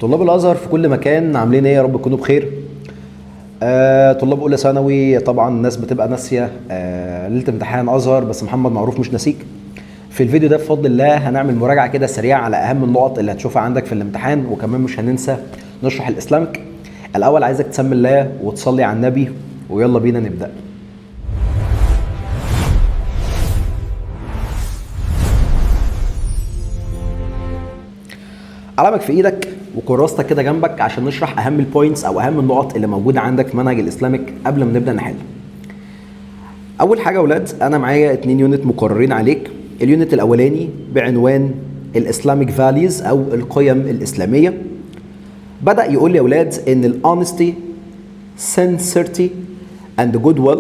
طلاب الازهر في كل مكان عاملين ايه؟ يا رب تكونوا بخير. طلاب اولى ثانوي طبعا الناس بتبقى ناسيه ليله امتحان ازهر، بس محمد معروف مش ناسيك. في الفيديو ده بفضل الله هنعمل مراجعه كده سريعه على اهم النقط اللي هتشوفها عندك في الامتحان، وكمان مش هننسى نشرح الاسلامك. الاول عايزك تسمي الله وتصلي على النبي، ويلا بينا نبدا. قلمك في ايدك وكراستك كده جنبك عشان نشرح اهم البوينتس او اهم النقط اللي موجوده عندك في منهج الاسلامك قبل ما نبدا نحل. اول حاجه يا اولاد، انا معايا 2 يونت مقررين عليك. اليونت الاولاني بعنوان الاسلامك فاليوز او القيم الاسلاميه. بدا يقول لي يا اولاد ان الاونستي sincerity and goodwill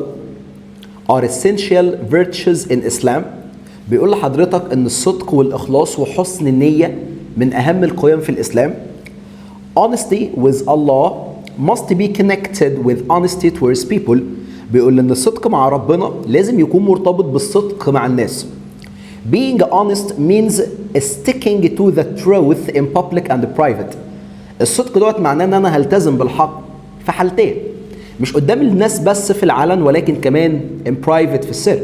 are essential virtues in Islam. بيقول لحضرتك ان الصدق والاخلاص وحسن النيه من اهم القيم في الاسلام. Honesty with Allah must be connected with honesty towards people. بيقول ان الصدق مع ربنا لازم يكون مرتبط بالصدق مع الناس. Being honest means sticking to the truth in public and private. الصدق دوت معناه ان انا هلتزم بالحق في حالتين، مش قدام الناس بس في العلن، ولكن كمان in private في السر.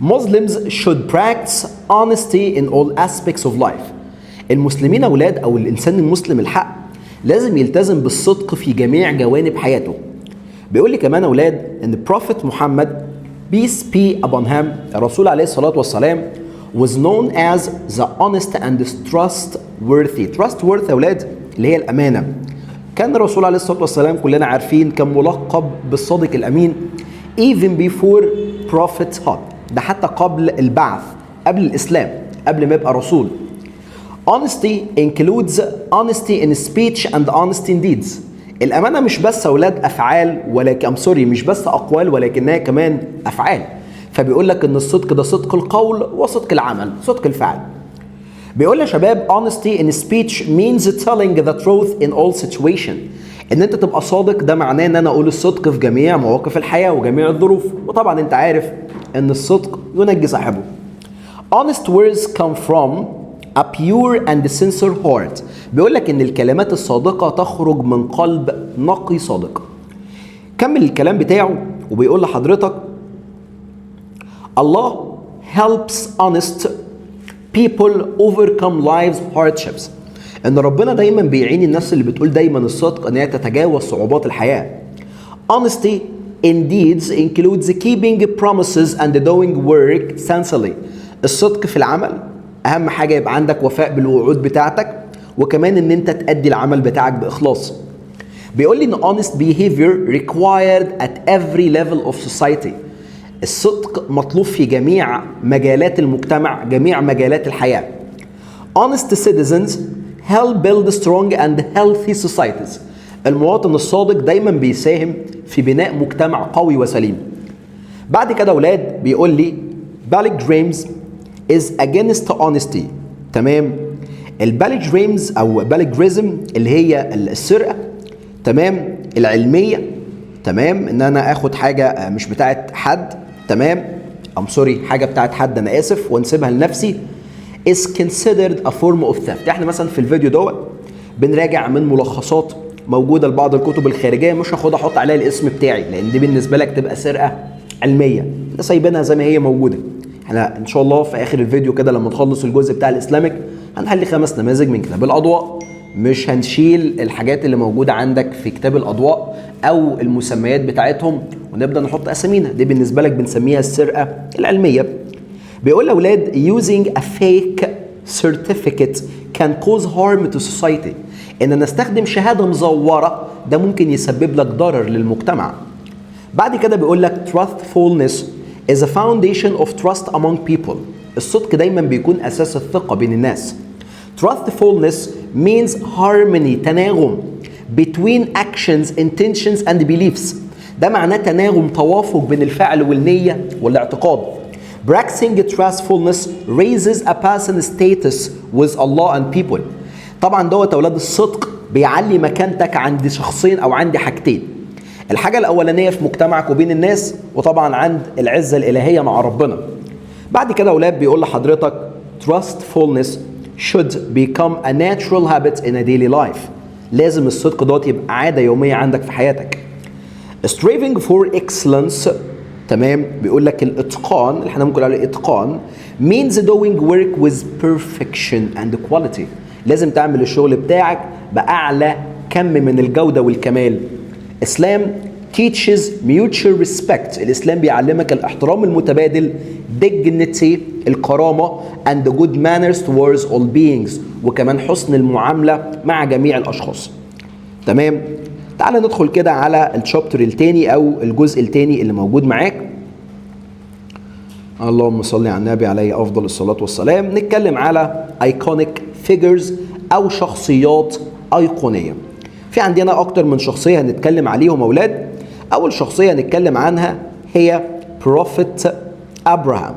Muslims should practice honesty in all aspects of life. المسلمين اولاد او الانسان المسلم الحق لازم يلتزم بالصدق في جميع جوانب حياته. بيقول لي كمان اولاد ان Prophet محمد peace be upon him الرسول عليه الصلاه والسلام was known as the honest and trustworthy اولاد اللي هي الامانه. كان الرسول عليه الصلاه والسلام كلنا عارفين كان ملقب بالصادق الامين even before prophethood، ده حتى قبل البعث، قبل الاسلام، قبل ما يبقى رسول. Honesty includes honesty in speech and honesty in deeds. الأمانة مش بس أولاد أفعال، ولكن مش بس أقوال، ولكنها كمان أفعال. فبيقول لك إن الصدق ده صدق القول وصدق العمل، صدق الفعل. بيقول يا شباب honesty in speech means telling the truth in all situation. إن أنت تبقى صادق ده معناه إن أنا أقول الصدق في جميع مواقف الحياة وجميع الظروف، وطبعا أنت عارف إن الصدق ينجي صاحبه. Honest words come from a pure and sincere heart. بيقول لك ان الكلمات الصادقه تخرج من قلب نقي صادق. كمل الكلام بتاعه وبيقول لحضرتك Allah helps honest people overcome life's hardships. ان ربنا دايما بيعين الناس اللي بتقول دايما الصدق ان هي تتجاوز صعوبات الحياه. Honesty in deeds includes keeping promises and doing work sincerely. الصدق في العمل اهم حاجه يبقى عندك وفاء بالوعود بتاعتك، وكمان ان انت تأدي العمل بتاعك باخلاص. بيقول لي ان honest behavior required at every level of society. الصدق مطلوب في جميع مجالات المجتمع، جميع مجالات الحياه. Honest citizens help build strong and healthy societies. المواطن الصادق دايما بيساهم في بناء مجتمع قوي وسليم. بعد كده اولاد بيقول لي Pilgrims is against honesty. تمام. البالجريمز او بالجريزم اللي هي السرقه، تمام، العلميه، تمام، ان انا اخد حاجه مش بتاعت حد، تمام، حاجه بتاعت حد انا اسف وانسبها لنفسي is considered a form of theft. احنا مثلا في الفيديو دوت بنراجع من ملخصات موجوده لبعض الكتب الخارجيه، مش هاخد احط عليها الاسم بتاعي لان دي بالنسبه لك تبقى سرقه علميه، سايبينها زي ما هي موجوده. احنا ان شاء الله في اخر الفيديو كده لما نخلص الجزء بتاع الاسلامك هنحل 5 نماذج من كتاب الاضواء. مش هنشيل الحاجات اللي موجوده عندك في كتاب الاضواء او المسميات بتاعتهم ونبدا نحط اسامينا، دي بالنسبه لك بنسميها السرقه العلميه. بيقول لاولاد using a fake certificate can cause harm to society. ان نستخدم شهاده مزوره ده ممكن يسبب لك ضرر للمجتمع. بعد كده بيقول لك truthfulness is a foundation of trust among people. الصدق دايما بيكون اساس الثقه بين الناس. Truthfulness means harmony، تناغم between actions, intentions and beliefs. ده معناه تناغم، توافق بين الفعل والنيه والاعتقاد. Practicing truthfulness raises a person's status with Allah and people. طبعا دوت اولاد الصدق بيعلي مكانتك عند شخصين او عند حاجتين. الحاجة الأولانية في مجتمعك وبين الناس، وطبعا عند العزة الإلهية مع ربنا. بعد كده أولاد بيقول لحضرتك trustfulness should become a natural habit in a daily life. لازم الصدق دوت يبقى عادة يومية عندك في حياتك. striving for excellence، تمام، بيقول لك الاتقان اللي احنا ممكن نقول عليه اتقان means doing work with perfection and quality. لازم تعمل الشغل بتاعك بأعلى كم من الجودة والكمال. Islam teaches mutual respect. الإسلام بيعلمك الاحترام المتبادل، dignity الكرامة and good manners towards all beings، وكمان حسن المعاملة مع جميع الأشخاص. تمام؟ تعال ندخل كده على الشابتر التاني أو الجزء التاني اللي موجود معاك. اللهم صل على النبي عليه أفضل الصلاة والسلام. نتكلم على iconic figures أو شخصيات أيقونية. في عندنا أكتر من شخصية هنتكلم عليهم أولاد. أول شخصية هنتكلم عنها هي Prophet أبراهام،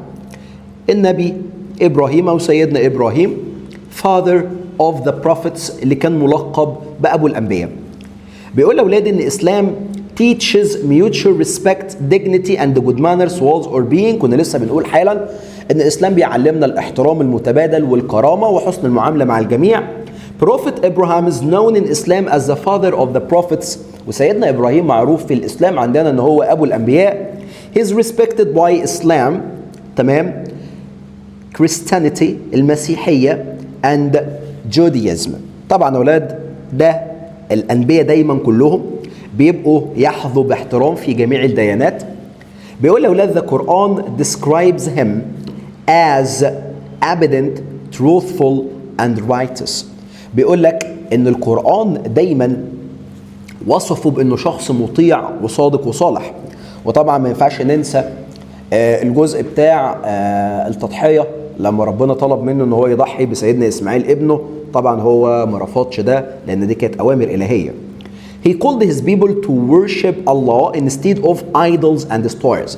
النبي إبراهيم أو سيدنا إبراهيم، Father of the Prophets، اللي كان ملقب بأبو الأنبياء. بيقول لأولاد إن الإسلام teaches mutual respect, dignity and good manners towards all being. كنا لسه بنقول حالا إن الإسلام بيعلمنا الاحترام المتبادل والكرامة وحسن المعاملة مع الجميع. Prophet Abraham is known in Islam as the father of the prophets. وسيدنا إبراهيم معروف في الإسلام عندنا إن هو أبو الأنبياء. He is respected by Islam، تمام، Christianity المسيحية and Judaism. طبعا أولاد ده الأنبياء دايما كلهم بيبقوا يحظوا باحترام في جميع الديانات. بيقول لأولاد the Quran describes him as obedient, truthful and righteous. بيقول لك إن القرآن دايما وصفه بأنه شخص مطيع وصادق وصالح. وطبعا ما ينفعش ننسى الجزء بتاع التضحية لما ربنا طلب منه ان هو يضحي بسيدنا اسماعيل ابنه. طبعا هو ما رفضش ده لان دي كانت اوامر الهيه. He called his people to worship Allah instead of idols and stars.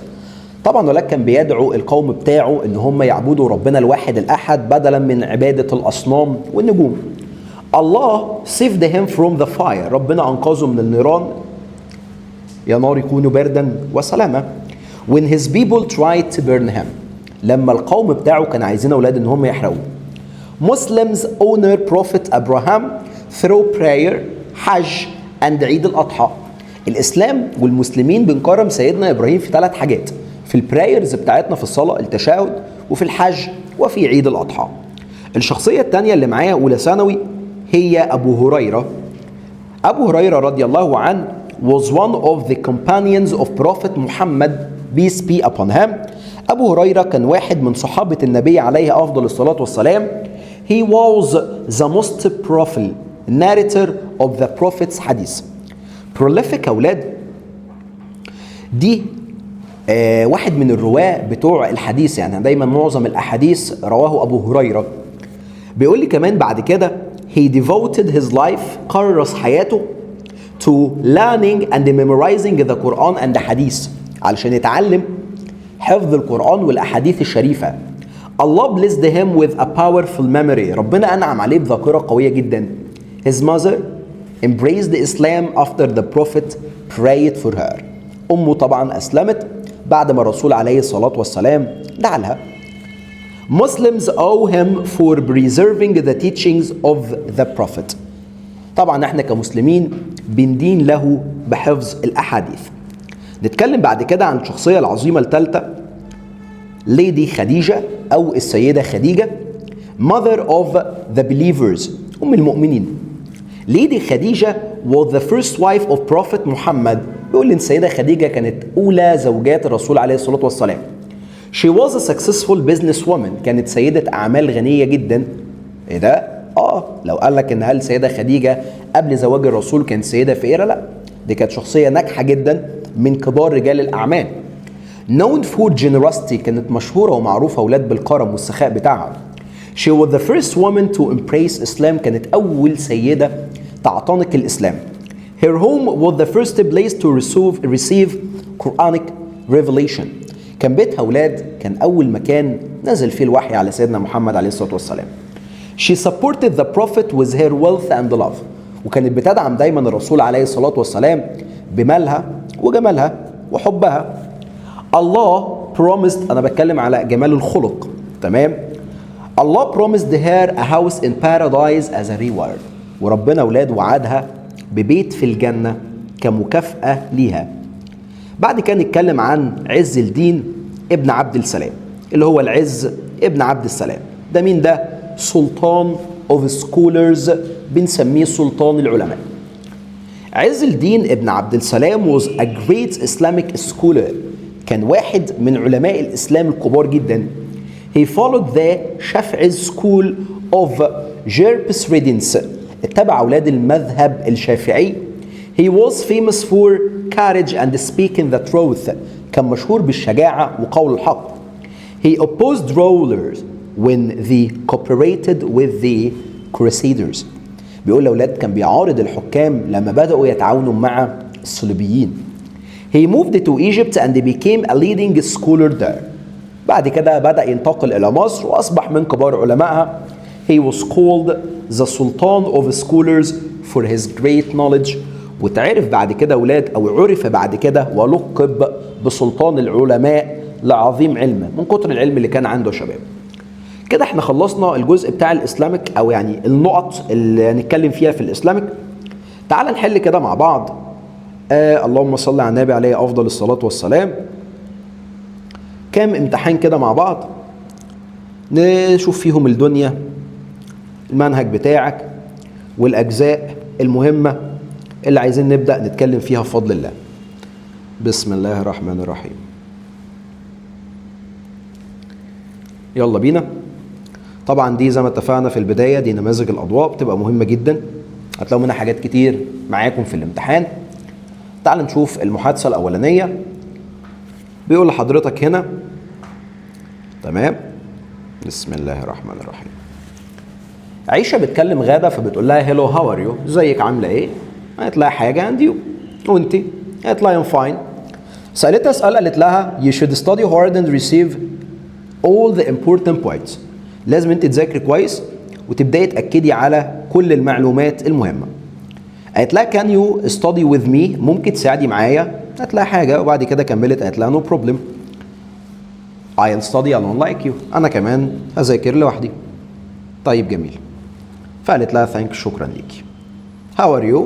طبعا ولكن كان بيدعو القوم بتاعه ان هم يعبدوا ربنا الواحد الاحد بدلا من عباده الاصنام والنجوم. Allah saved him from the fire. ربنا انقذه من النيران. يا نار كونوا بردا وسلاما. When his people tried to burn him. لما القوم بتاعه كان عايزين اولاد ان هم يحرقوه. Muslims honor Prophet Abraham through prayer, حج and عيد الأضحى. الإسلام والمسلمين بنكرم سيدنا إبراهيم في 3 حاجات، في البرايرز بتاعتنا في الصلاة التشهد، وفي الحج، وفي عيد الأضحى. الشخصية الثانية اللي معايا أولى ثانوي هي أبو هريرة. أبو هريرة رضي الله عنه was one of the companions of Prophet Muhammad peace be upon him. أبو هريرة كان واحد من صحابة النبي عليه أفضل الصلاة والسلام. He was the most prolific narrator of the Prophet's حديث. prolific أولاد دي واحد من الرواة بتوع الحديث، يعني دايما معظم الأحاديث رواه أبو هريرة. بيقول لي كمان بعد كده he devoted his life، كرس حياته to learning and memorizing the Quran and the Hadith، علشان يتعلم حفظ القرآن والأحاديث الشريفة. Allah blessed him with a powerful memory. ربنا أنعم عليه بذاكرة قوية جدا. His mother embraced Islam after the Prophet prayed for her. أمه طبعا أسلمت بعد ما الرسول عليه الصلاة والسلام دعا لها. Muslims owe him for preserving the teachings of the Prophet. طبعا احنا كمسلمين بندين له بحفظ الأحاديث. نتكلم بعد كده عن الشخصية العظيمة الثالثة ليدي خديجة أو السيدة خديجة mother of the believers، أم المؤمنين. ليدي خديجة was the first wife of Prophet محمد. بيقول إن السيدة خديجة كانت أولى زوجات الرسول عليه الصلاة والسلام. She was a successful businesswoman. كانت سيدة أعمال غنية جدا. إيه ده؟ لو قال لك إن هل السيدة خديجة قبل زواج الرسول كانت سيدة فقيرة؟ لا، دي كانت شخصية ناجحة جدا من كبار رجال الأعمال. known for generosity، كانت مشهورة ومعروفة أولاد بالكرم والسخاء بتاعها. she was the first woman to embrace Islam، كانت أول سيدة تعتنق الإسلام. her home was the first place to receive Quranic revelation. كان بيتها أولاد كان أول مكان نزل فيه الوحي على سيدنا محمد عليه الصلاة والسلام. she supported the prophet with her wealth and love، وكانت بتدعم دايما الرسول عليه الصلاة والسلام بمالها وجمالها وحبها. Allah promised، أنا بتكلم على جمال الخلق، تمام. Allah promised her a house in paradise as a reward. وربنا أولاد وعدها ببيت في الجنة كمكافأة ليها. بعد كده نتكلم عن عز الدين ابن عبد السلام اللي هو العز ابن عبد السلام. ده مين ده؟ سلطان of scholars، بنسميه سلطان العلماء. عز الدين ابن عبد السلام was a great Islamic scholar. كان واحد من علماء الإسلام الكبار جدا. He followed the Shafi'i school of jurisprudence. اتبع أولاد المذهب الشافعي. He was famous for courage and speaking the truth. كان مشهور بالشجاعة وقول الحق. He opposed rulers when they cooperated with the crusaders. بيقول لأولاد كان بيعارض الحكام لما بدأوا يتعاونوا مع الصليبيين. He moved to Egypt and became a leading scholar there. بعد كده بدأ ينتقل إلى مصر وأصبح من كبار علمائها. He was called the Sultan of scholars for his great knowledge. وتعرف بعد كده أولاد أو عرف بعد كده ولقب بسلطان العلماء لعظيم علمه من كتر العلم اللي كان عنده شباب. كده احنا خلصنا الجزء بتاع الإسلامك أو يعني النقط اللي هنتكلم فيها في الإسلامك. تعال نحل كده مع بعض. اللهم صل على النبي عليه أفضل الصلاة والسلام. كام امتحان كده مع بعض نشوف فيهم الدنيا، المنهج بتاعك والأجزاء المهمة اللي عايزين نبدأ نتكلم فيها بفضل الله. بسم الله الرحمن الرحيم. يلا بينا. طبعا دي زي ما اتفقنا في البداية دي نماذج الأضواء بتبقى مهمة جدا، هتلاقوا منها حاجات كتير معاكم في الامتحان. تعال نشوف المحادثة الأولانية. بيقول لحضرتك هنا تمام. بسم الله الرحمن الرحيم. عيشة بتكلم غادة فبتقول لها هلو هاو ار يو، ازيك عاملة ايه؟ قالت لها حاجة عند يو، وانتي؟ قالت لها I'm fine. سألتها سؤال قالت لها you should study hard and receive all the important points. لازم انت تذاكري كويس وتبداي تأكدي على كل المعلومات المهمة. قالت لها can you study with me، ممكن تساعدي معايا؟ قالت لها حاجة وبعد كده كملت قالت لها no problem. I'll study alone like you، أنا كمان هذاكر لوحدي. طيب جميل. فقالت لها thank شكرا ليكي. How are you؟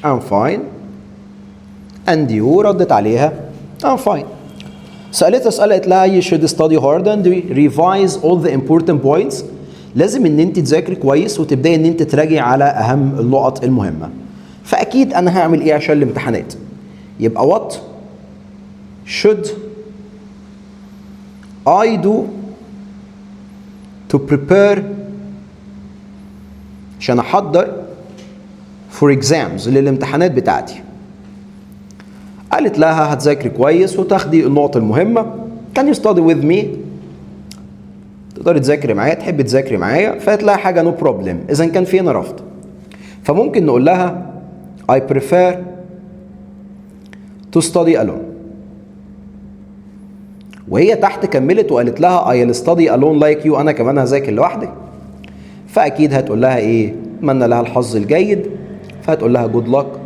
I'm fine. And you؟ ردت عليها I'm fine. سألتها سؤال قالت لها you should study hard and revise all the important points. لازم ان انت تذاكري كويس وتبداي ان انت تراجعي على اهم النقط المهمة. فاكيد انا هعمل ايه عشان الامتحانات؟ يبقى what should I do to prepare عشان احضر for exams للامتحانات بتاعتي. قالت لها هتذاكري كويس وتاخدي النقط المهمة. can you study with me؟ تقدري تذاكري معايا، تحبي تذاكري معايا. فقالت لها حاجة no problem، إذا كان في هنا رفض فممكن نقول لها I prefer to study alone. وهي تحت كملت وقالت لها I'll study alone like you، أنا كمان هذاكر لوحدي. فأكيد هتقول لها إيه؟ أتمنى لها الحظ الجيد. فهتقول لها good luck،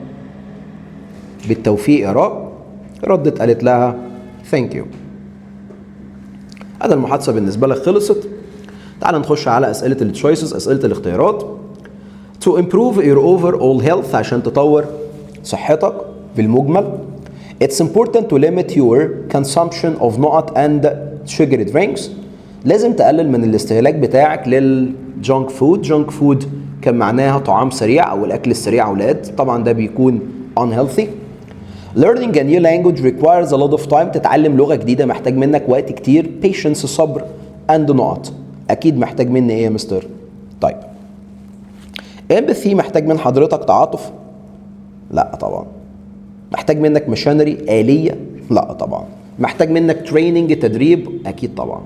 بالتوفيق يا رب. ردت قالت لها thank you. هذا المحادثة بالنسبة لك خلصت. تعال نخش على أسئلة التشويسز، أسئلة الاختيارات. To improve your overall health، عشان تطور صحتك بالمجمل. It's important to limit your consumption of nut and sugary drinks. لازم تقلل من الاستهلاك بتاعك للجونك فود. جونك فود كان معناها طعام سريع أو الأكل السريع أولاد، طبعا ده بيكون unhealthy. Learning a new language requires a lot of time. تتعلم لغة جديدة محتاج منك وقت كتير. Patience صبر and not. أكيد محتاج مني إيه يا مستر؟ طيب. Empathy محتاج من حضرتك تعاطف؟ لا طبعا. محتاج منك ماشينري آلية؟ لا طبعا. محتاج منك training تدريب؟ أكيد طبعا.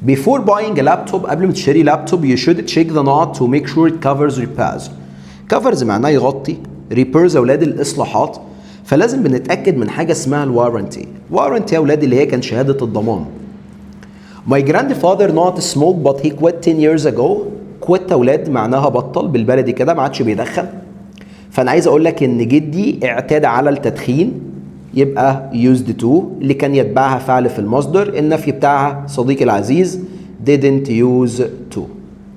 Before buying a laptop، قبل ما تشتري لابتوب you should check the nut to make sure it covers repairs. covers معناه يغطي، repairs أولاد الإصلاحات. فلازم بنتأكد من حاجة اسمها الوارنتي. وارنتي يا أولاد اللي هي كان شهادة الضمان. My grandfather not smoke but he quit 10 years ago. quit أولاد معناها بطل بالبلدي كده، ما عادش بيدخن. فأنا عايز أقول لك إن جدي اعتاد على التدخين، يبقى used to اللي كان يتبعها فعل في المصدر. النفي بتاعها صديقي العزيز didn't use to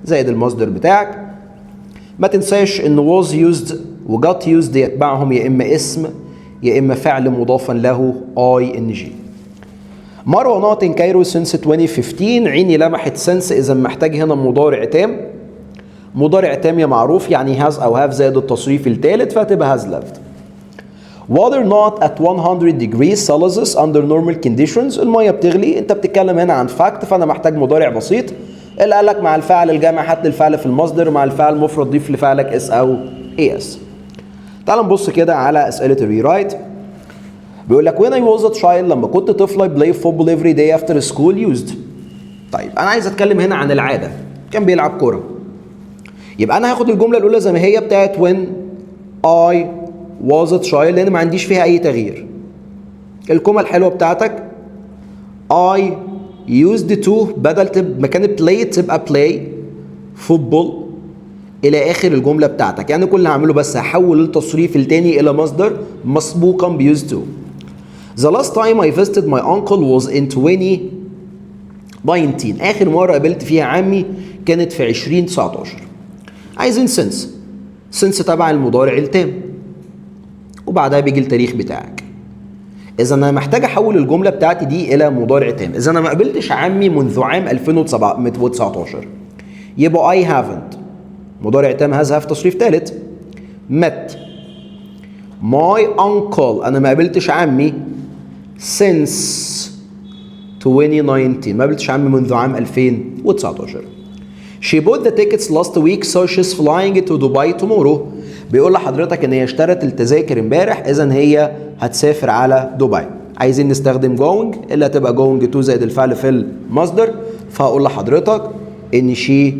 زائد المصدر بتاعك. ما تنساش ان was used و got used يتبعهم يا اما اسم يا اما فعل مضافا له ing. مروه not in Cairo since 2015. عيني لمحت since اذا محتاج هنا مضارع تام. مضارع تام يا معروف يعني has او have زائد التصريف الثالث فهتبقى has left. Water not at 100 degrees Celsius under normal conditions. الميه بتغلي. انت بتتكلم هنا عن fact فانا محتاج مضارع بسيط. اللي قال لك مع الفعل الجامع هات الفعل في المصدر مع الفعل المفرد ضيف لفعلك اس او اس. تعال نبص كده على اسئله الريرايت. بيقول لك when I was a child لما كنت طفل I play football every day after school used. طيب انا عايز اتكلم هنا عن العاده. كان بيلعب كوره. يبقى انا هاخد الجمله الاولى زي ما هي بتاعت when I was a child لان ما عنديش فيها اي تغيير. الكومه الحلوه بتاعتك I used to بدل مكان play تبقى play football الى اخر الجمله بتاعتك. يعني كل اللي هعمله بس هحول التصريف الثاني الى مصدر مسبوقا ب used to. The last time I visited my uncle was in 2019. اخر مره قابلت فيها عمي كانت في 2019. عايزين since تبع المضارع التام وبعدها بيجي التاريخ بتاعك. اذا انا محتاج احول الجمله بتاعتي دي الى مضارع تام. اذا انا ما قابلتش عمي منذ عام 2019 يبقى I haven't مضارع تام has have تصريف ثالث. met my uncle انا ما قابلتش عمي since 2019 ما قابلتش عمي منذ عام 2019. She bought the tickets last week so she's flying to Dubai tomorrow. بيقول لحضرتك ان هي اشترت التذاكر امبارح اذا هي هتسافر على دبي. عايزين نستخدم going اللي هتبقى going to زائد الفعل في المصدر فهقول لحضرتك ان she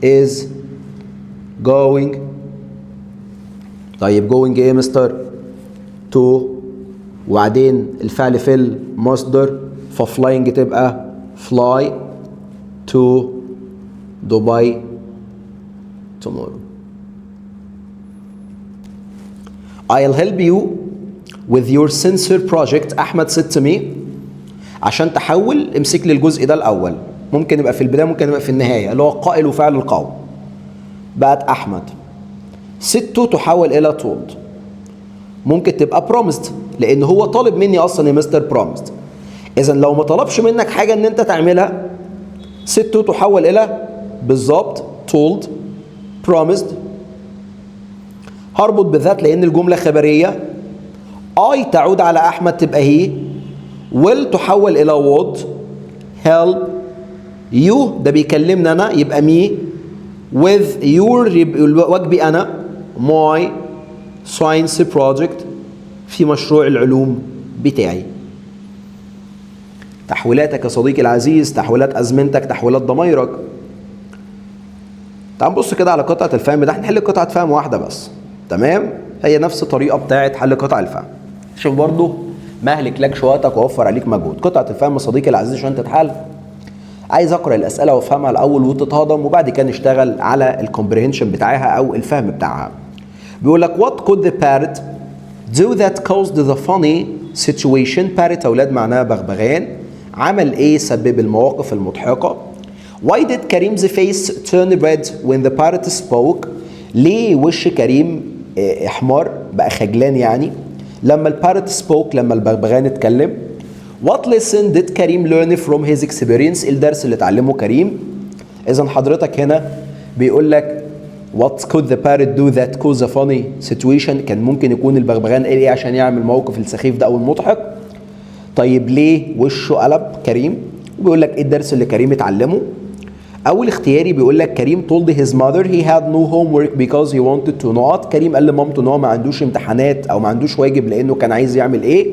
is going. طيب going ايه يا مستر؟ to وبعدين الفعل في المصدر ففلاينج تبقى fly to Dubai tomorrow. I'll help you with your sensor project. أحمد ستمي. عشان تحول امسك لي الجزء ده الأول. ممكن يبقى في البداية ممكن يبقى في النهاية اللي هو قائل وفعل القول. بقت أحمد. ستو تحول إلى told. ممكن تبقى promised لأن هو طالب مني أصلا يا مستر promised. إذا لو ما طلبش منك حاجة إن أنت تعملها ستو تحول إلى بالظبط told promised. هربط بذات لان الجمله خبريه. I تعود على احمد تبقى هي. will تحول الى would. help you ده بيكلمني انا يبقى me. with your يبقى واجبي انا my science project في مشروع العلوم بتاعي. تحويلاتك يا صديقي العزيز تحويلات ازمنتك تحويلات ضمايرك. تعال نبص كده على قطعه الفهم ده. هنحل قطعه فهم واحده بس تمام. هي نفس الطريقه بتاعه حل قطع الفهم. شوف برضو ما اهلكلكش وقتك واوفر عليك مجهود. قطعه الفهم صديقي العزيز عشان تتحل عايز اقرا الاسئله وافهمها الاول وتتهضم وبعد كده نشتغل على الكومبريهنشن بتاعها او الفهم بتاعها. بيقول لك what could the parrot do that caused the funny situation. parrot اولاد معناها بغبغان. عمل ايه سبب المواقف المضحكه. why did Karim's face turn red when the parrot spoke. ليه وش كريم احمر بقى خجلان يعني لما البارت سبوك لما البغبغان اتكلم. what lesson did كريم learn from his experience. الدرس اللي اتعلمه كريم. اذا حضرتك هنا بيقول لك what could the parrot do that caused a funny situation. كان ممكن يكون البغبغان قال ايه عشان يعمل الموقف السخيف ده او المضحك. طيب ليه وشه قلب كريم. وبيقول لك ايه الدرس اللي كريم اتعلمه. اول اختياري بيقول لك كريم told his mother he had no homework because he wanted to not. كريم قال لمامته ان هو ما عندوش امتحانات او ما عندوش واجب لانه كان عايز يعمل ايه.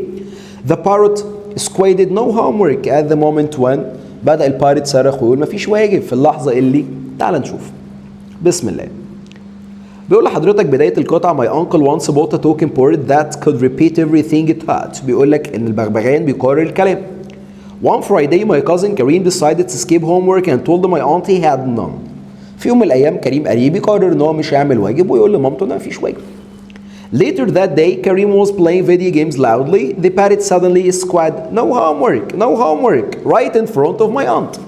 the parrot squawked no homework at the moment when. بدأ البارت صرخ ويقول ما فيش واجب في اللحظة اللي. تعال نشوف. بسم الله. بيقول لحضرتك بداية القطعة my uncle once bought a talking bird that could repeat everything it heard. بيقول لك ان البغبغان بيكرر الكلام. One Friday my cousin Karim decided to skip homework and told my aunt he had none. في يوم من الأيام كريم قريبي قرر إن هو مش هيعمل واجب ويقول لمامته إن مفيش واجب. Later that day Karim was playing video games loudly. The parrot suddenly squawked no homework right in front of my aunt.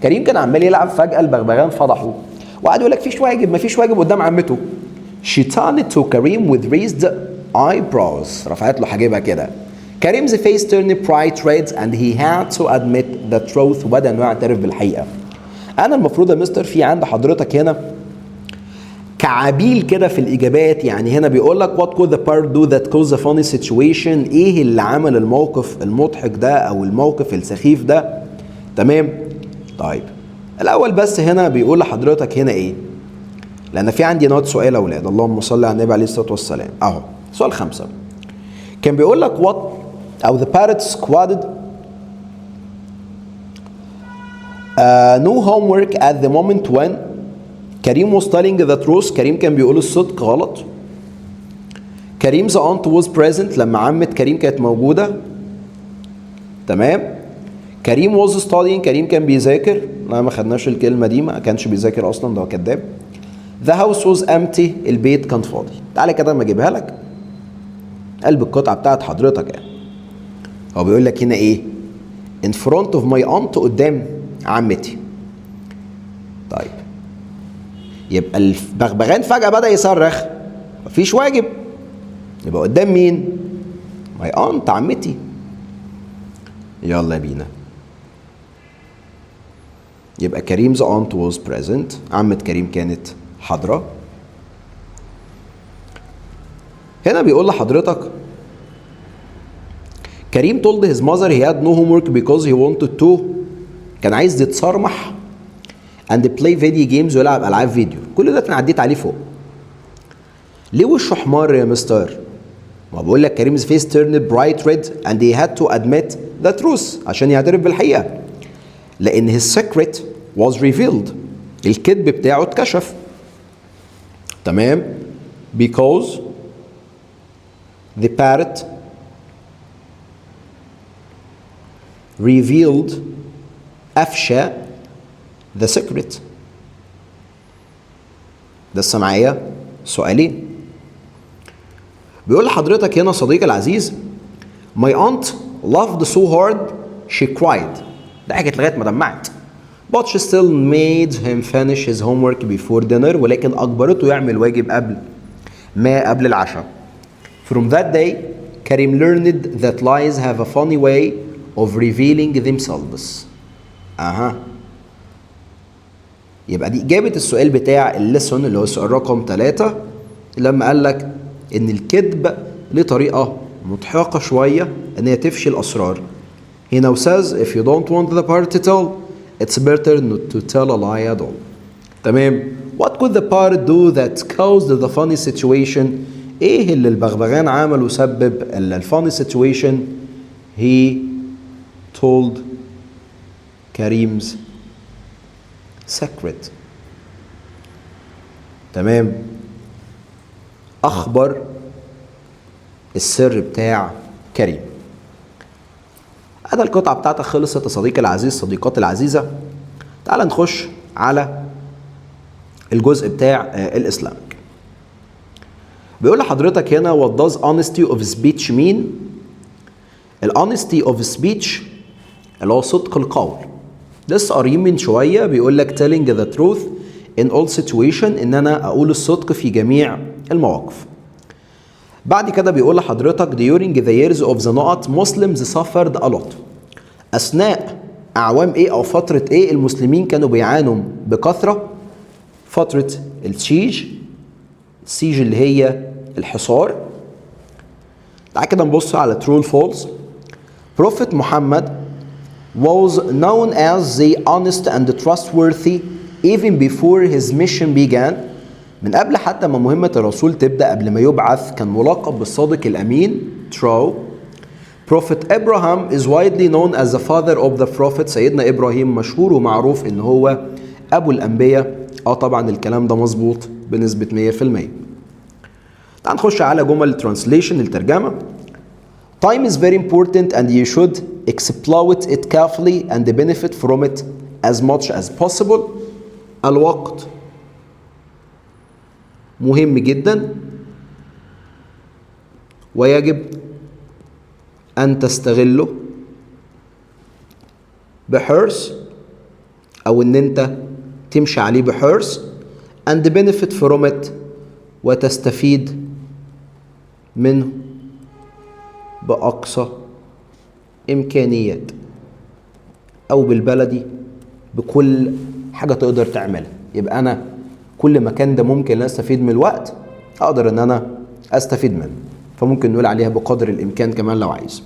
كريم كان عمال يلعب، فجأة البغبغان فضحه وقعد يقول لك فيش واجب مفيش واجب قدام عمته. She turned to Karim with raised eyebrows. رفعت له حاجبها كده. Karim's face turned bright red and he had to admit the truth. وبدأ انه يعترف بالحقيقة. أنا المفروض يا مستر في عند حضرتك هنا كعبيل كده في الإجابات، يعني هنا بيقول لك what could the part do that caused the funny situation؟ إيه اللي عمل الموقف المضحك ده أو الموقف السخيف ده؟ تمام؟ طيب الأول بس هنا بيقول لحضرتك هنا إيه؟ لأن في عندي نوت سؤال يا أولاد، اللهم صل على النبي عليه الصلاة والسلام. أهو سؤال 5 كان بيقول لك what أو the parrot squatted no homework at the moment when كريم was telling the truth. كريم كان بيقول الصدق غلط. كريم's aunt was present لما عمة كريم كانت موجودة. تمام. كريم was studying كريم كان بيذاكر. لا ما خدناش الكلمة دي، ما كانش بيذاكر أصلا، ده هو كذاب. The house was empty البيت كان فاضي. تعالى كده اما اجيبها لك قلب القطعة بتاعت حضرتك يعني. هو بيقول لك هنا ايه؟ in front of my aunt قدام عمتي. طيب يبقى البغبغان فجأة بدأ يصرخ مفيش واجب، يبقى قدام مين؟ my aunt عمتي. يلا بينا. يبقى كريم's aunt was present، عمة كريم كانت حاضرة. هنا بيقول لحضرتك كريم told his mother he had no homework because he wanted to، كان عايز يتصرمح and play video games ويلعب ألعاب فيديو. كل ده أنا عديت عليه فوق. ليه وشه حمار يا مستر؟ ما بقول لك كريم's face turned bright red and he had to admit the truth عشان يعترف بالحقيقة. لأن his secret was revealed، الكذب بتاعه اتكشف. تمام. because the parrot revealed أفشى the secret. ده معايا سؤالين. بيقول لحضرتك هنا صديقي العزيز my aunt laughed so hard she cried، ضحكت لغاية ما دمعت. but she still made him finish his homework before dinner، ولكن أجبرته يعمل واجب قبل العشاء. from that day Karim learned that lies have a funny way of revealing themselves. يبقى دي إجابة السؤال بتاع الليسون اللي هو السؤال رقم 3 لما قال لك إن الكذب له طريقة مضحكة شوية إن هي تفشي الأسرار. He now says if you don't want the parrot to tell it's better not to tell a lie at all. تمام. What could the parrot do that caused the funny situation؟ إيه اللي البغبغان عمل وسبب الfunny situation؟ He told Karim's secret. تمام. أخبر السر بتاع كريم. هذا القطعة بتاعتك خلصت يا صديقي العزيز، صديقاتي العزيزة. تعال نخش على الجزء بتاع الإسلام. بيقول لحضرتك هنا what does honesty of speech mean؟ honesty of speech اللي هو صدق القول. لسه قاريين من شوية بيقول لك telling the truth in all situation، إن أنا أقول الصدق في جميع المواقف. بعد كده بيقول لحضرتك during the years of the نقط Muslims suffered a lot. أثناء أعوام إيه أو فترة إيه المسلمين كانوا بيعانوا بكثرة؟ فترة السيج اللي هي الحصار. تعال كده نبص على true and false. Prophet Muhammad was known as the honest and trustworthy even before his mission began. من قبل حتى ما مهمة الرسول تبدأ، قبل ما يبعث كان ملقب بالصادق الأمين true. Prophet Abraham is widely known as the father of the prophet. سيدنا إبراهيم مشهور ومعروف إن هو أبو الأنبياء. طبعا الكلام ده مظبوط بنسبة 100%. تعال نخش على جمل translation الترجمة. Time is very important and you should exploit it carefully and benefit from it as much as possible. الوقت مهم جدا ويجب أن تستغله بحرص أو إن أنت تمشي عليه بحرص and benefit from it وتستفيد منه بأقصى إمكانيات، أو بالبلدي بكل حاجة تقدر تعملها. يبقى أنا كل مكان ده ممكن أستفيد من الوقت أقدر إن أنا أستفيد منه، فممكن نقول عليها بقدر الإمكان كمان لو عايز.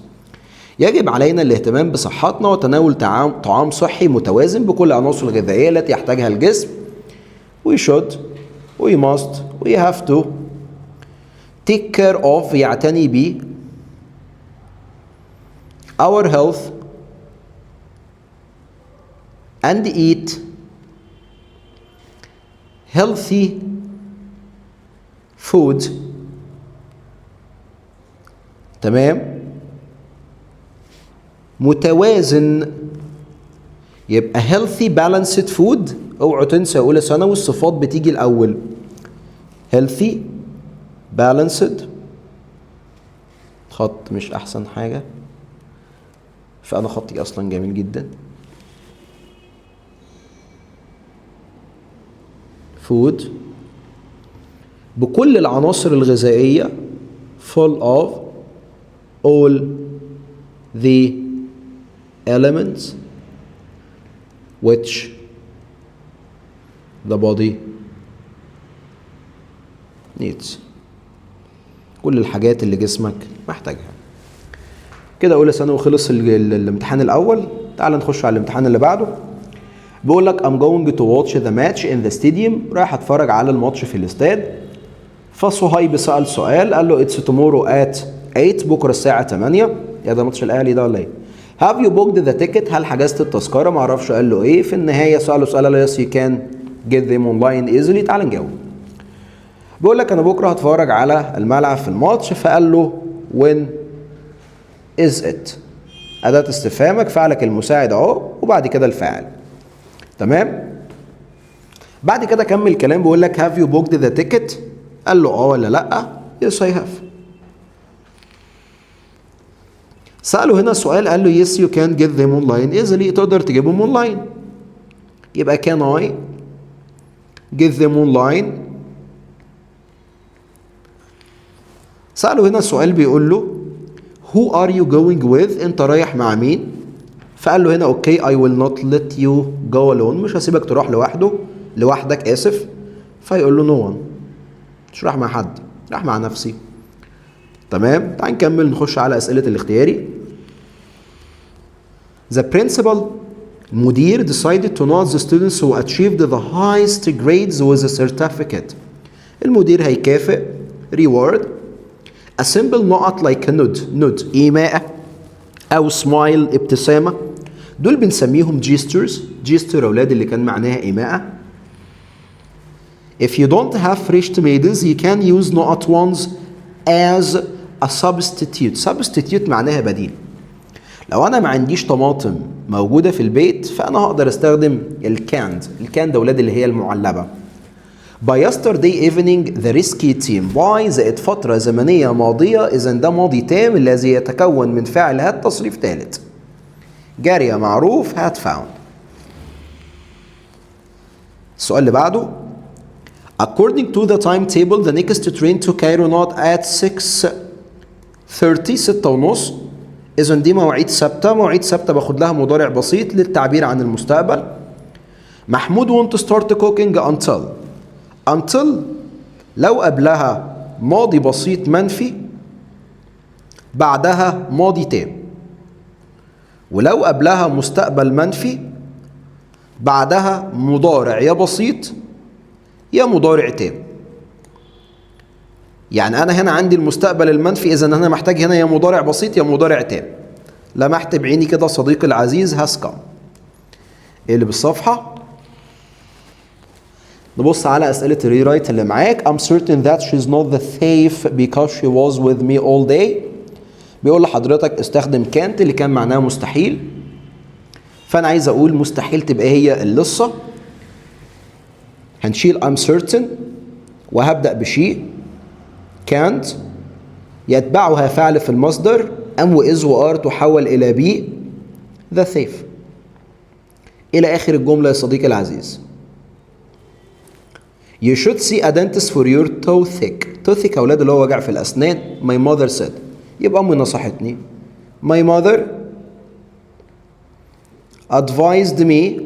يجب علينا الاهتمام بصحتنا وتناول طعام صحي متوازن بكل العناصر الغذائية التي يحتاجها الجسم. We should, we must, we have to take care of يعتني ب our health and eat healthy food. تمام؟ متوازن. يبقى healthy balanced food. اوعوا تنسى اولى ثانوي الصفات بتيجي الاول. healthy balanced، خط مش احسن حاجة فانا خطي اصلا جميل جدا. food بكل العناصر الغذائية full of all the elements which the body needs. كل الحاجات اللي جسمك محتاجها. كده اولى ثانوي خلص الامتحان الاول. تعال نخش على الامتحان اللي بعده. بيقول لك I'm going to watch the match in the stadium. رايح اتفرج على الماتش في الاستاد. فصهيب سأل سؤال قال له it's tomorrow at 8 بكره الساعه 8. يا ده ماتش الاهلي ده ولا ايه؟ Have you booked the ticket؟ هل حجزت التذكره؟ ما اعرفش قال له ايه. في النهايه سأله سؤال قال له yes you can get them online easily. تعال نجاوب. بيقول لك انا بكره هتفرج على الملعب في الماتش. فقال له when is it؟ اداه استفهامك فعلك المساعد اهو وبعد كده الفاعل. تمام؟ بعد كده كمل الكلام بيقول لك have you booked the ticket؟ قال له ولا لا؟ yes I have. سأله هنا سؤال قال له yes you can get them online easily. تقدر تجيبهم اونلاين. يبقى can I get them online؟ سأله هنا السؤال بيقول له who are you going with؟ انت رايح مع مين؟ فقال له هنا اوكي I will not let you go alone. مش هسيبك تروح لوحدك اسف. فيقول له no one، مش رايح مع حد، رايح مع نفسي. تمام؟ تعال نكمل نخش على اسئله الاختياري. The principal المدير decided to note the students who achieved the highest grades with a certificate. المدير هيكافئ reward a simple نقط like a nod إيماءة أو smile ابتسامة. دول بنسميهم gestures. gesture أولاد اللي كان معناها إيماءة. If you don't have fresh tomatoes you can use not ones as a substitute. substitute معناها بديل. لو أنا ما عنديش طماطم موجودة في البيت فأنا هقدر استخدم الكاند. الكاند أولاد اللي هي المعلبة. By yesterday evening the rescue team. by زائد فترة زمنية ماضية إذا ده ماضي تام الذي يتكون من فاعل هات تصريف ثالث. جارية معروف had found. السؤال اللي بعده according to the timetable the next train to Cairo not at 6:30 6:30. إذا دي مواعيد ثابتة. مواعيد ثابتة باخد لها مضارع بسيط للتعبير عن المستقبل. محمود want to start cooking until لو قبلها ماضي بسيط منفي بعدها ماضي تام، ولو قبلها مستقبل منفي بعدها مضارع يا بسيط يا مضارع تام. يعني انا هنا عندي المستقبل المنفي اذا انا محتاج هنا يا مضارع بسيط يا مضارع تام. لمحت بعيني كده صديقي العزيز هسكم. اللي بالصفحه نبص على اسئله الريرايت اللي معاك. I'm certain that she's not the thief because she was with me all day. بيقول لحضرتك استخدم كانت اللي كان معناها مستحيل. فانا عايز اقول مستحيل تبقى هي اللصه. هنشيل I'm certain وهبدأ بشيء can't يتبعها فعل في المصدر am و is و are تحول إلى be the thief. إلى آخر الجملة يا صديقي العزيز. You should see a dentist for your toothache. toothache يا أولاد اللي هو وجع في الأسنان. My mother said. يبقى أمي نصحتني. My mother advised me.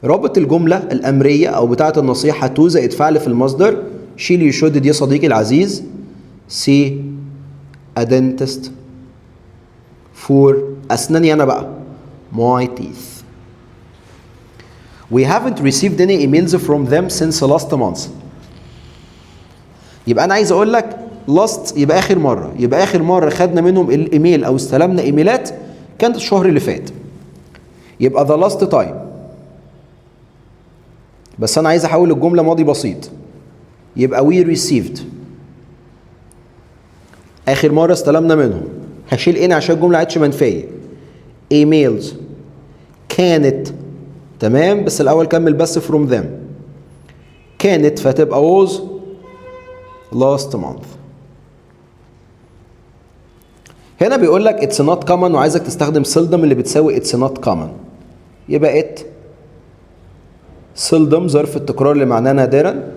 رابط الجملة الأمرية أو بتاعة النصيحة to زائد فعل في المصدر. شيل you should دي يا صديقي العزيز. See a dentist for أسناني أنا بقى. My teeth. We haven't received any emails from them since last month. يبقى أنا عايز أقول لك last يبقى آخر مرة. يبقى آخر مرة خدنا منهم الإيميل أو استلمنا إيميلات كانت الشهر اللي فات. يبقى the last time. بس أنا عايز أحول الجملة ماضي بسيط. يبقى we received. آخر مرة استلمنا منهم. هشيل إيه عشان الجملة عادش منفية. emails كانت تمام بس الأول كمل بس from them. كانت فتبقى was last month. هنا بيقول لك it's not common وعايزك تستخدم seldom اللي بتساوي it's not common. يبقى it seldom ظرف التكرار اللي معناه نادرا.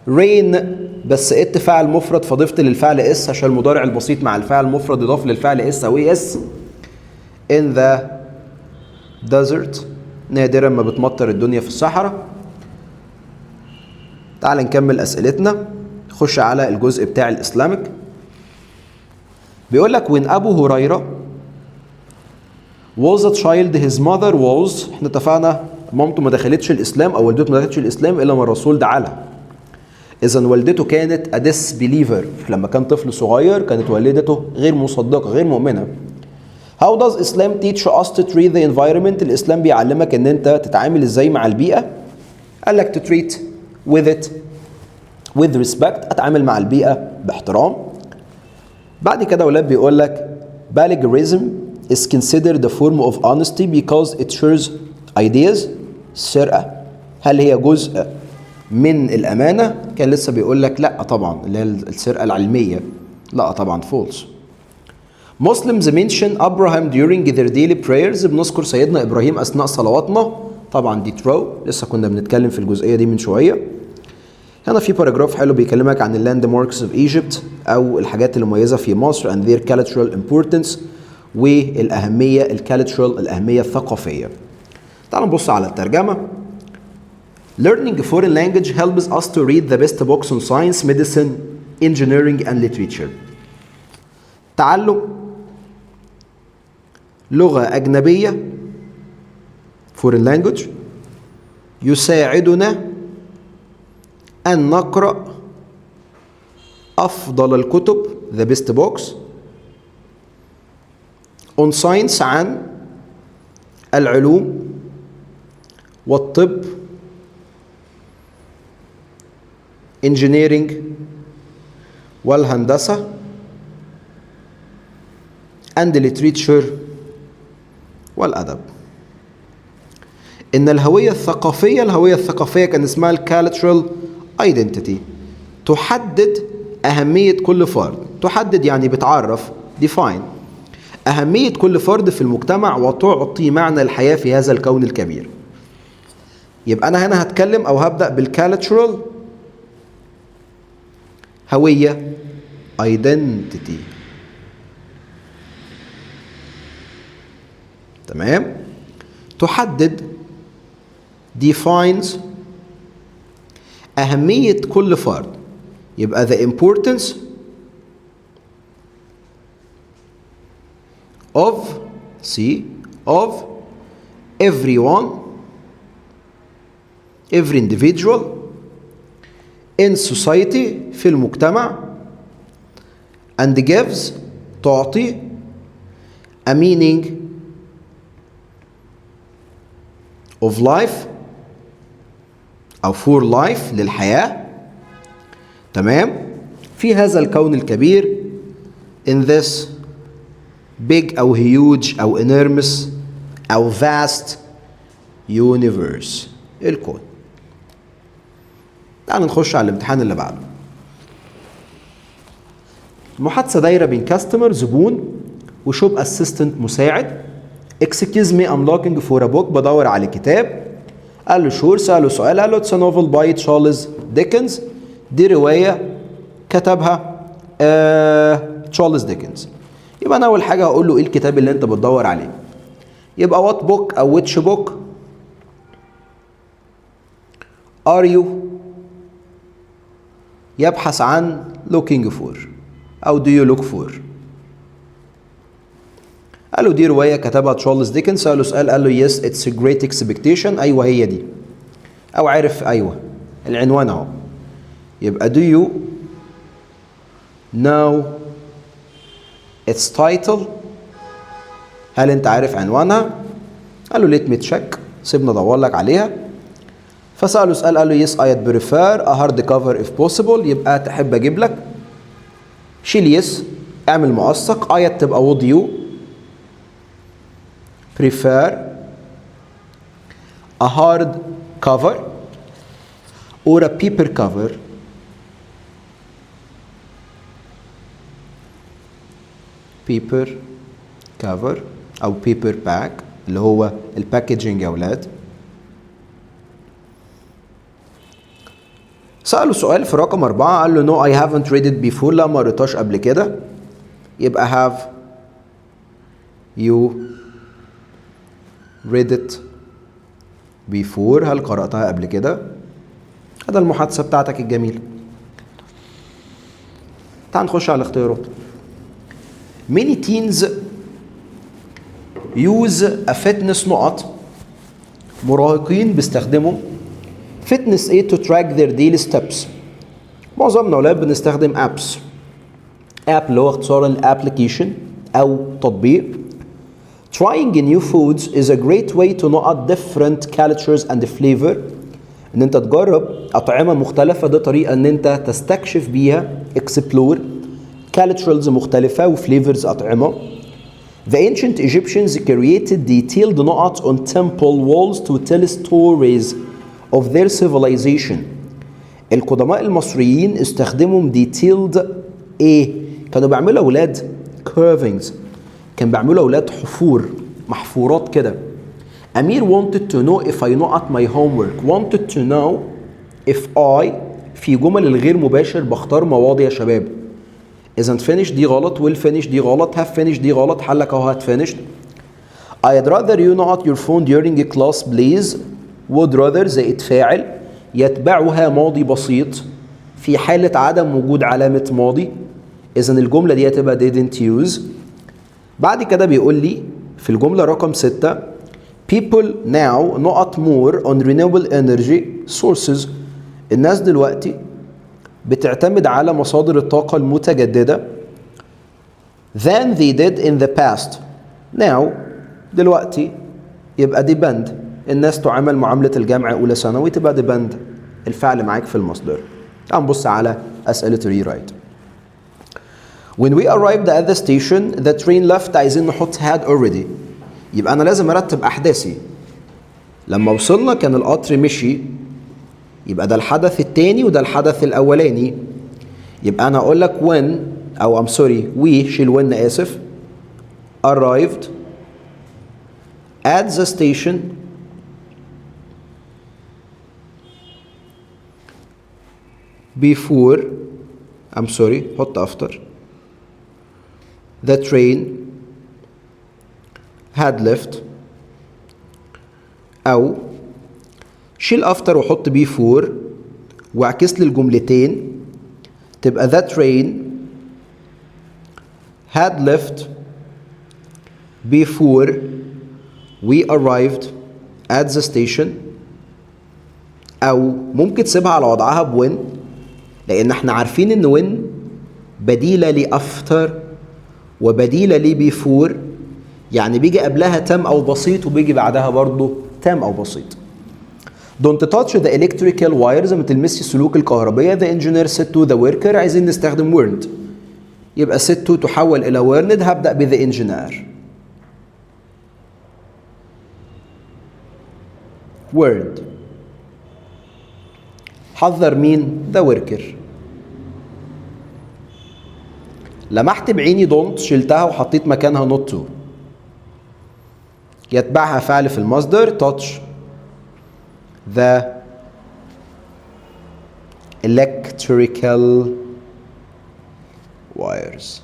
rain بس it فعل مفرد فضفت للفعل اس عشان المضارع البسيط مع الفعل المفرد يضاف للفعل اس او اي اس. in the desert نادرا ما بتمطر الدنيا في الصحراء. تعال نكمل اسئلتنا. خش على الجزء بتاع الاسلامك. بيقول لك when ابو هريره was a child his mother was. احنا اتفقنا مامته ما دخلتش الاسلام او والدته ما دخلتش الاسلام الا ما الرسول دعا لها. اذا والدته كانت a disbeliever. لما كان طفل صغير كانت والدته غير مصدقه غير مؤمنه. How does Islam teach us to treat the environment؟ الإسلام بيعلمك إن أنت تتعامل إزاي مع البيئة. قال لك to treat with it with respect. أتعامل مع البيئة باحترام. بعد كده ولاد بيقول لك plagiarism is considered a form of honesty because it shares ideas. السرقة هل هي جزء من الأمانة؟ كان لسه بيقول لك لا طبعا اللي هي السرقة العلمية. لا طبعا false. Muslims mention Abraham during their daily prayers. بنذكر سيدنا إبراهيم أثناء صلواتنا. طبعا دي true. لسه كنا بنتكلم في الجزئية دي من شوية. هنا في باراجراف حلو بيكلمك عن اللاند ماركس of Egypt أو الحاجات المميزة في مصر and their cultural importance والأهمية الكالتشرال الأهمية الثقافية. تعال نبص على الترجمة. Learning a foreign language helps us to read the best books on science, medicine, engineering and literature. تعلم لغة أجنبية foreign language يساعدنا أن نقرأ أفضل الكتب the best books on science عن العلوم والطب engineering والهندسة and literature والأدب. إن الهوية الثقافية كان اسمها cultural identity تحدد أهمية كل فرد. تحدد يعني بتعرف define أهمية كل فرد في المجتمع وتعطي معنى الحياة في هذا الكون الكبير. يبقى أنا هنا هتكلم أو هبدأ بالcultural هوية identity. تمام. تحدد defines أهمية كل فرد. يبقى the importance of everyone every individual in society في المجتمع and gives تعطي a meaning of life أو for life للحياة. تمام. في هذا الكون الكبير in this big أو huge أو enormous أو vast universe الكون. تعال نخش على الامتحان اللي بعده. المحادثة دايرة بين كاستمر زبون وشوب اسيستنت مساعد excuse me I'm looking for a book، بدور على كتاب. قال له شور، سأله سؤال، قال له it's a novel by تشارلز ديكنز، دي رواية كتبها تشارلز ديكنز. يبقى أنا أول حاجة هقول له إيه الكتاب اللي أنت بتدور عليه. يبقى what book أو which book are you يبحث عن looking for أو do you look for. قال له دي رواية كتبها تشارلز ديكنز. سأله سؤال، قال له yes it's a great expectation، أيوه هي دي، أو عارف أيوه العنوان أهو. يبقى do you know its title، هل أنت عارف عنوانها؟ قال له let me check، سيبنا ادور لك عليها. فسأله سؤال، قال له yes I'd prefer a hard cover if possible، يبقى تحب أجيب لك. شيل yes، اعمل مؤسق. I'd تبقى would you prefer a hard cover or a paper cover paper cover أو paper bag اللي هو الباكجينج يا ولاد. سأله سؤال في رقم 4، قال له no I haven't read it before، لا ما قريتهاش قبل كده. يبقى have you read it before، هل قرأتها قبل كده؟ هذا المحادثة بتاعتك الجميلة. تعال نخش على الاختيارات. Many teens use a fitness نقط، مراهقين بيستخدموا fitness ايه to track their daily steps. معظمنا اولاد بنستخدم apps. app اللي هو اختصار الابلكيشن او تطبيق. Trying new foods is a great way to know different cultures and flavor. ان انت تجرب اطعمه مختلفه، ده طريقه ان انت تستكشف بيها explore cultures مختلفه وفليفرز اطعمه. The ancient Egyptians created detailed نقط on temple walls to tell stories of their civilization. القدماء المصريين استخدموا detailed ايه؟ كانوا بيعملوا اولاد curvings، كان بيعملوا اولاد حفور، محفورات كده. أمير wanted to know if I know at my homework. wanted to know if I في جمل الغير مباشر بختار مواضي يا شباب. isn't finished دي غلط، will finish دي غلط، have finished دي غلط، حلك اهو had finished. I'd rather you know at your phone during a class please. would rather زائد فاعل يتبعها ماضي بسيط في حالة عدم وجود علامة ماضي، إذن الجملة دي هتبقى didn't use. بعد كده بيقول لي في الجملة رقم 6 people now not more on renewable energy sources. الناس دلوقتي بتعتمد على مصادر الطاقة المتجددة than they did in the past. now دلوقتي يبقى depend، الناس تعامل معاملة الجامعة أولى ثانوي، تبقى depend الفعل معاك في المصدر. تعال نبص على أسئلة rewrite. When we arrived at the station the train left، عايزين نحط had already، يبقى أنا لازم أرتب أحداثي. لما وصلنا كان القطر مشي، يبقى ده الحدث التاني وده الحدث الأولاني. يبقى أنا أقول لك when أو I'm sorry we شيل when آسف arrived at the station before I'm sorry حط after the train had left، أو شيل after وحط before واعكس لي الجملتين تبقى the train had left before we arrived at the station. أو ممكن تسيبها على وضعها بوين، لأن احنا عارفين إن when بديلة ل after وبديلة ل before، يعني بيجي قبلها تام أو بسيط وبيجي بعدها برضو تام أو بسيط. Don't touch the electrical wires، ما تلمسي السلوك الكهربية. The engineer said to the worker، عايزين نستخدم word، يبقى said to تحول إلى word. هبدأ ب the engineer word. حذر مين؟ the worker. لمحت بعيني don't، شلتها وحطيت مكانها not to. يتبعها فعل في المصدر touch the electrical wires.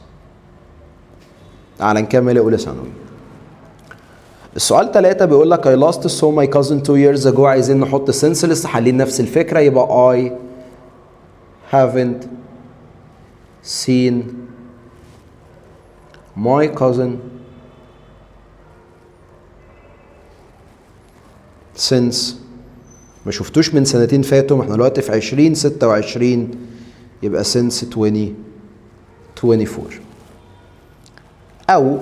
تعال نكمل أولى ثانوي. السؤال 3 بيقول لك I lost saw my cousin 2 years ago. عايزين نحط since لسه حالين نفس الفكرة، يبقى I haven't seen my cousin since. ما شفتوش من سنتين فاتوا، ما احنا دلوقتي في 2026 يبقى since 2024. أو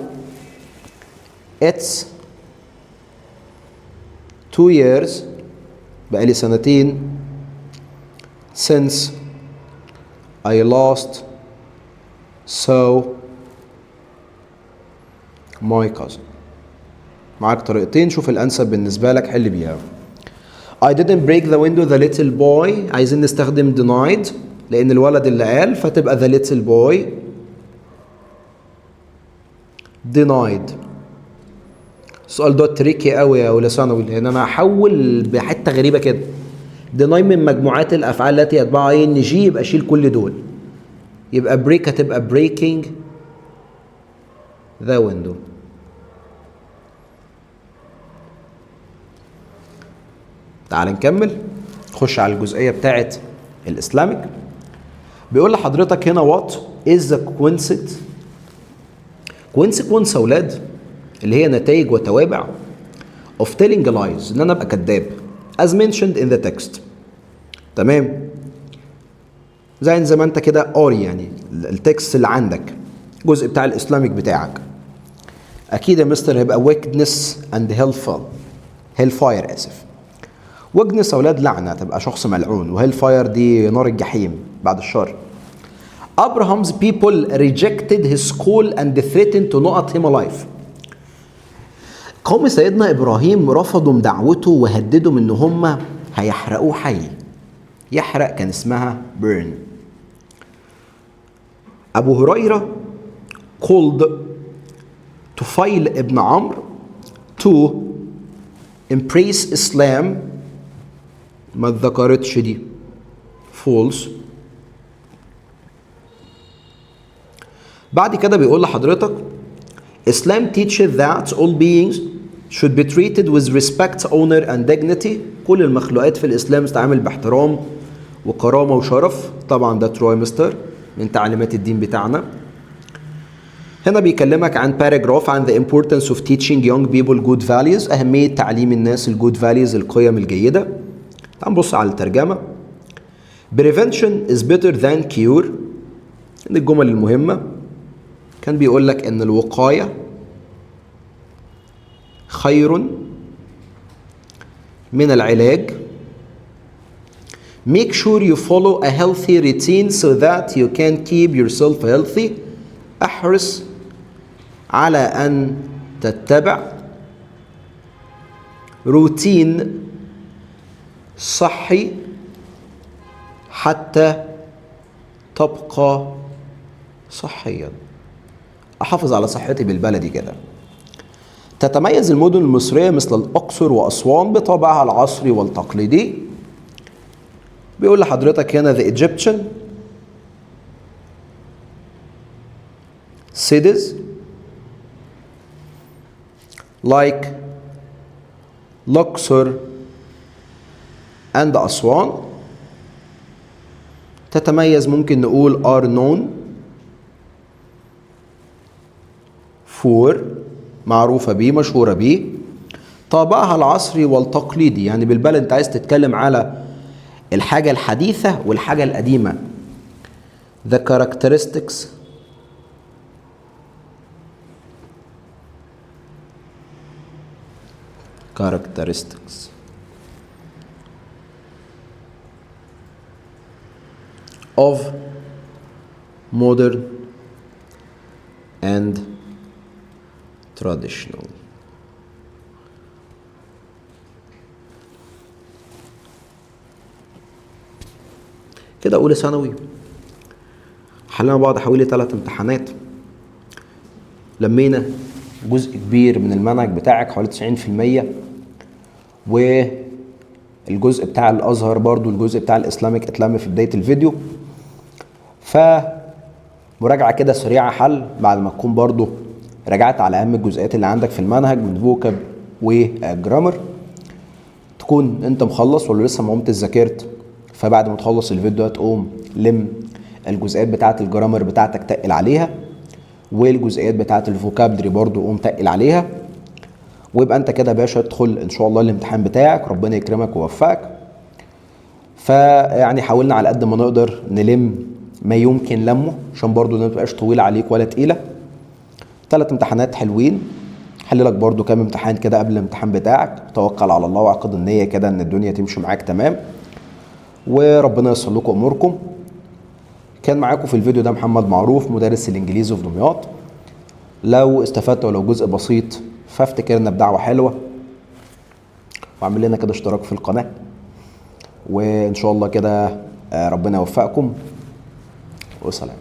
it's 2 years بقالي سنتين since I last saw my cousin. معاك طريقتين، شوف الأنسب بالنسبة لك حل بيها. I didn't break the window the little boy. عايزين نستخدم denied لأن الولد اللي قال، فتبقى the little boy denied. السؤال ده تريكي قوي يا أولى ثانوي، لأن أنا هحول بحتة غريبة كده. deny من مجموعات الأفعال التي يتبعها ing، يبقى شيل كل دول. يبقى break هتبقى breaking the window. تعال نكمل، نخش على الجزئية بتاعت الإسلامك. بيقول لحضرتك هنا what is the consequence أولاد اللي هي نتائج وتوابع of telling lies، إن أنا أبقى كذاب as mentioned in the text. تمام، زي ما أنت كده قاري يعني التكست اللي عندك، الجزء بتاع الإسلامك بتاعك. أكيد يا مستر هيبقى wickedness and hellfire. آسف، وجنس أولاد لعنة، تبقى شخص ملعون، وهيل فاير دي نار الجحيم بعد الشر. Abraham's people rejected his call and threatened to not him alive. قوم سيدنا إبراهيم رفضوا دعوته وهددوا إن هم هيحرقوه حي. يحرق كان اسمها burn. أبو هريرة called طفيل ابن عمرو to embrace Islam. ما اتذكرتش دي، false. بعد كده بيقول لحضرتك Islam teaches that all beings should be treated with respect, honor and dignity. كل المخلوقات في الإسلام تتعامل باحترام وكرامة وشرف. طبعا ده تروي مستر من تعليمات الدين بتاعنا. هنا بيكلمك عن باراجراف عن the importance of teaching young people good values، أهمية تعليم الناس الجود values، القيم الجيدة. تعال نبص على الترجمة. Prevention is better than cure. من الجمل المهمة كان بيقول لك إن الوقاية خير من العلاج. Make sure you follow a healthy routine so that you can keep yourself healthy. احرص على أن تتبع روتين صحي حتى تبقى صحيا. أحافظ على صحتي بالبلدي كده. تتميز المدن المصرية مثل الأقصر وأسوان بطابعها العصري والتقليدي. بيقول لحضرتك هنا the Egyptian cities like Luxor and أسوان تتميز، ممكن نقول are known for، معروفة بيه، مشهورة بيه، طابعها العصري والتقليدي. يعني بالبلد انت عايز تتكلم على الحاجة الحديثة والحاجة القديمة. the characteristics of modern and traditional. كده أولى ثانوي حلنا بعض حوالي 3 امتحانات، لمينا جزء كبير من المنهج بتاعك حوالي 90%، والجزء بتاع الازهر برضو الجزء بتاع الاسلامك اتلم في بدايه الفيديو. فمراجعه كده سريعه حل بعد ما تكون برضو راجعت على اهم الجزئيات اللي عندك في المنهج من فوكاب وجرامر، تكون انت مخلص ولا لسه ما قمتش ذاكرت. فبعد ما تخلص الفيديو تقوم لم الجزئيات بتاعه الجرامر بتاعتك تقل عليها، والجزئيات بتاعه الفوكابلري برضو قوم تقل عليها، ويبقى انت كده يا باشا ادخل ان شاء الله الامتحان بتاعك، ربنا يكرمك ويوفقك. فيعني حاولنا على قد ما نقدر نلم ما يمكن لمه عشان برضو ما تبقاش طويله عليك ولا تقيله. 3 امتحانات حلوين، حل لك برضو كام امتحان كده قبل الامتحان بتاعك، توكل على الله وعقد النيه كده ان الدنيا تمشي معاك تمام، وربنا ييسر لكم اموركم. كان معاكم في الفيديو ده محمد معروف مدرس الانجليزي في دمياط. لو استفدت ولو جزء بسيط فافتكرنا بدعوه حلوه، واعمل لنا كده اشتراك في القناه، وان شاء الله كده ربنا يوفقكم، وسلام.